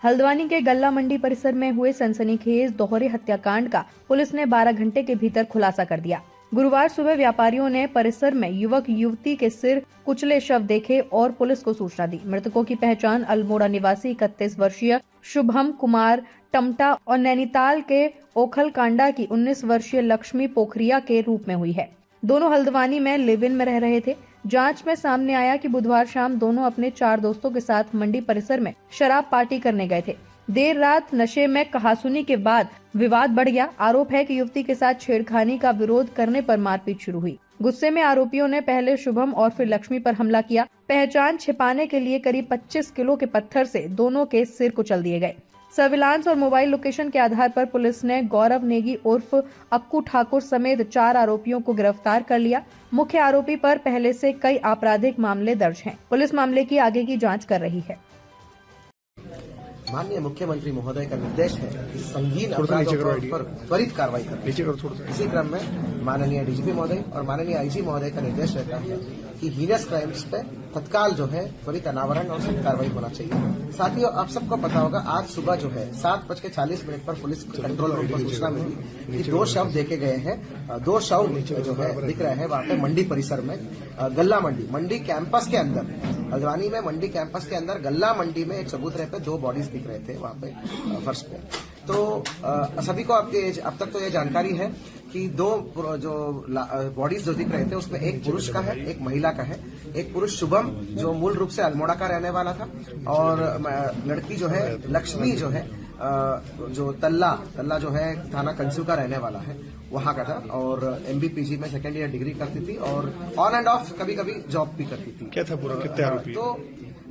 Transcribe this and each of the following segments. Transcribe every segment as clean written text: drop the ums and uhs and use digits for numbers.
हल्द्वानी के गल्ला मंडी परिसर में हुए सनसनीखेज दोहरे हत्याकांड का पुलिस ने 12 घंटे के भीतर खुलासा कर दिया। गुरुवार सुबह व्यापारियों ने परिसर में युवक युवती के सिर कुचले शव देखे और पुलिस को सूचना दी। मृतकों की पहचान अल्मोड़ा निवासी 31 वर्षीय शुभम कुमार टमटा और नैनीताल के ओखलकांडा की 19 वर्षीय लक्ष्मी पोखरिया के रूप में हुई है। दोनों हल्द्वानी में लिव इन में रह रहे थे। जांच में सामने आया कि बुधवार शाम दोनों अपने 4 दोस्तों के साथ मंडी परिसर में शराब पार्टी करने गए थे। देर रात नशे में कहासुनी के बाद विवाद बढ़ गया। आरोप है कि युवती के साथ छेड़खानी का विरोध करने पर मारपीट शुरू हुई। गुस्से में आरोपियों ने पहले शुभम और फिर लक्ष्मी पर हमला किया। पहचान छिपाने के लिए करीब 25 किलो के पत्थर से दोनों के सिर कुचल दिए गए। सर्विलांस और मोबाइल लोकेशन के आधार पर पुलिस ने गौरव नेगी उर्फ अक्कू ठाकुर समेत 4 आरोपियों को गिरफ्तार कर लिया। मुख्य आरोपी पर पहले से कई आपराधिक मामले दर्ज हैं। पुलिस मामले की आगे की जांच कर रही है। माननीय मुख्यमंत्री महोदय का निर्देश है कि संगीन अपराधों पर त्वरित कार्रवाई करें। इसी क्रम में माननीय डीजीपी महोदय और माननीय आईजी महोदय का निर्देश रहता है कि हीनियस क्राइम्स पे तत्काल जो है त्वरित अनावरण और सख्त कार्रवाई होना चाहिए। साथियों, आप सबको पता होगा, आज सुबह जो है 7:40 पर पुलिस कंट्रोल रूम पर सूचना मिली कि 2 शव देखे गए हैं। 2 शव जो है दिख रहे हैं वहां पे मंडी परिसर में, गल्ला मंडी कैंपस के अंदर, हल्द्वानी में मंडी कैंपस के अंदर गल्ला मंडी में एक चबूतरे पे 2 बॉडीज दिख रहे थे वहां पे फर्श पे। तो सभी को अब तक तो ये जानकारी है कि 2 जो बॉडीज जो दिख रहे थे उसमें एक पुरुष का है, एक महिला का है। एक पुरुष शुभम जो मूल रूप से अल्मोड़ा का रहने वाला था और लड़की जो है लक्ष्मी जो है जो तल्ला जो है थाना कंसू का रहने वाला है, वहां का था और MBPG में 2nd ईयर डिग्री करती थी और ऑन एंड ऑफ कभी जॉब भी करती थी। क्या था पूरा, कितने आरोपी? तो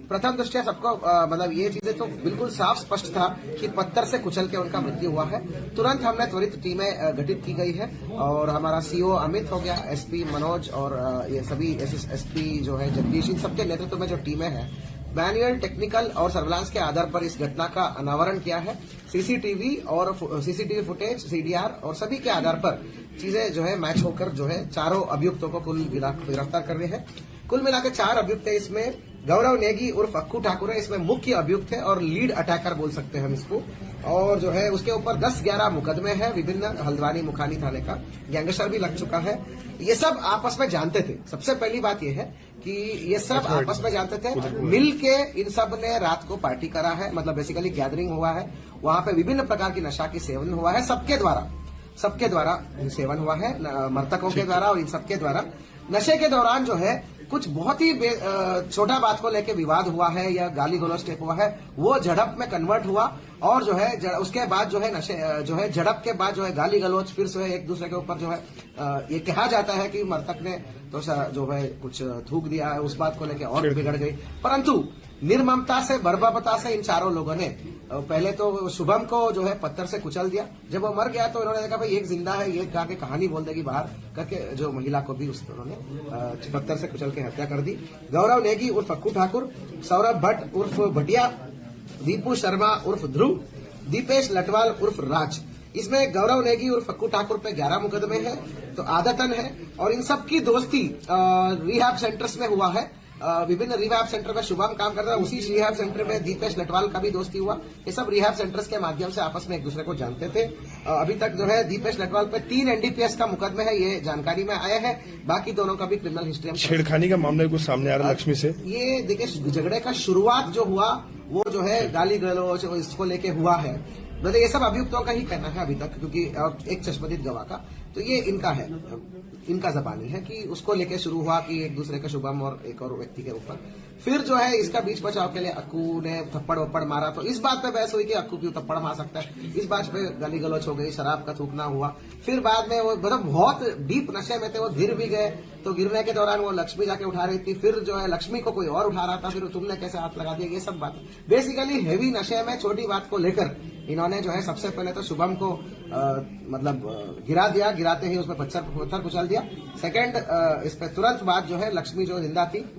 प्रथम दृष्टया सबको मतलब ये चीजें तो बिल्कुल साफ स्पष्ट था कि पत्थर से कुचल के उनका मृत्यु हुआ है। तुरंत हमने त्वरित टीमें गठित की गई है और हमारा CO अमित हो गया, SP मनोज और ये सभी SP जो है जगदीश, इन सबके नेतृत्व में जो टीमें हैं, मैनुअल, टेक्निकल और सर्विलांस के आधार पर इस घटना का अनावरण किया है। सीसीटीवी फुटेज, CDR और सभी के आधार पर चीजें जो है मैच होकर जो है 4 अभियुक्तों को कुल गिरफ्तार कर रहे हैं। कुल मिलाकर 4 अभियुक्त है। इसमें गौरव नेगी उर्फ अक्कू ठाकुर है, इसमें मुख्य अभियुक्त है और लीड अटैकर बोल सकते हैं हम इसको। और जो है उसके ऊपर 10-11 मुकदमे हैं विभिन्न हल्द्वानी मुखानी थाने का। गैंगस्टर भी लग चुका है। ये सब आपस में जानते थे। सबसे पहली बात यह है कि ये सब आपस में जानते थे, मिल के इन सब ने रात को पार्टी करा है, मतलब बेसिकली गैदरिंग हुआ है। वहां पे विभिन्न प्रकार की नशा की सेवन हुआ है, सबके द्वारा सेवन हुआ है, मृतकों के द्वारा और इन सबके द्वारा। नशे के दौरान जो है कुछ बहुत ही छोटा बात को लेके विवाद हुआ है या गाली गलौज टाइप हुआ है, वो झड़प में कन्वर्ट हुआ और जो है उसके बाद जो है नशे जो है झड़प के बाद जो है गाली गलौज फिर से एक दूसरे के ऊपर जो है ये कहा जाता है कि मृतक ने तो जो है कुछ थूक दिया है, उस बात को लेके और बिगड़ गई। परंतु निर्ममता से, बर्बरता से इन 4 लोगों ने पहले तो शुभम को जो है पत्थर से कुचल दिया। जब वो मर गया तो इन्होंने देखा भाई एक जिंदा है, ये कहा के कहानी बोल देगी बाहर करके जो महिला को भी उन्होंने पत्थर से कुचल के हत्या कर दी। गौरव नेगी उर्फ अक्कू ठाकुर, सौरभ भट्ट उर्फ भटिया, दीपू शर्मा उर्फ ध्रुव, दीपेश लटवाल उर्फ राज। इसमें गौरव नेगी उर्फ अक्कू ठाकुर पे 11 मुकदमे हैं, तो आदतन है। और इन सबकी दोस्ती रिहैब सेंटर्स में हुआ है। विभिन्न रिहैब सेंटर में शुभम काम करता है, उसी रिहैब सेंटर में दीपेश लटवाल का भी दोस्ती हुआ। ये सब रिहैब सेंटर्स के माध्यम से आपस में एक दूसरे को जानते थे। अभी तक जो है दीपेश लटवाल पे 3 NDPS का मुकदमे है, ये जानकारी में आया है। बाकी दोनों का भी क्रिमिनल हिस्ट्री में छेड़खानी का मामला कुछ सामने आ रहा है लक्ष्मी से। ये देखिए, झगड़े का शुरुआत जो हुआ वो जो है गाली गलौज इसको लेके हुआ है। मतलब ये सब अभियुक्तों का ही कहना है अभी तक, क्योंकि एक चश्मदीद गवाह का, तो ये इनका जबानी है कि उसको लेके शुरू हुआ कि एक दूसरे का शुभम और एक और व्यक्ति के ऊपर। फिर जो है इसका बीच बचाव के लिए अक्कू ने थप्पड़ वप्पड़ मारा, तो इस बात पे बहस हुई कि अक्कू क्यों थप्पड़ मार सकता है। इस बात पे गाली गलौज हो गई, शराब का थूकना हुआ। फिर बाद में वो मतलब बहुत डीप नशे में थे, वो गिर भी गए। तो गिरने के दौरान वो लक्ष्मी जाके उठा रही थी, फिर जो है लक्ष्मी को कोई और उठा रहा था, फिर तुमने कैसे हाथ लगा दिया, ये सब बात बेसिकली हेवी नशे में छोटी बात को लेकर इन्होंने जो है सबसे पहले तो शुभम को मतलब गिरा दिया, गिराते ही उसमें पत्थर कुचल दिया। सेकंड इस पे तुरंत बाद जो है लक्ष्मी जो जिंदा थी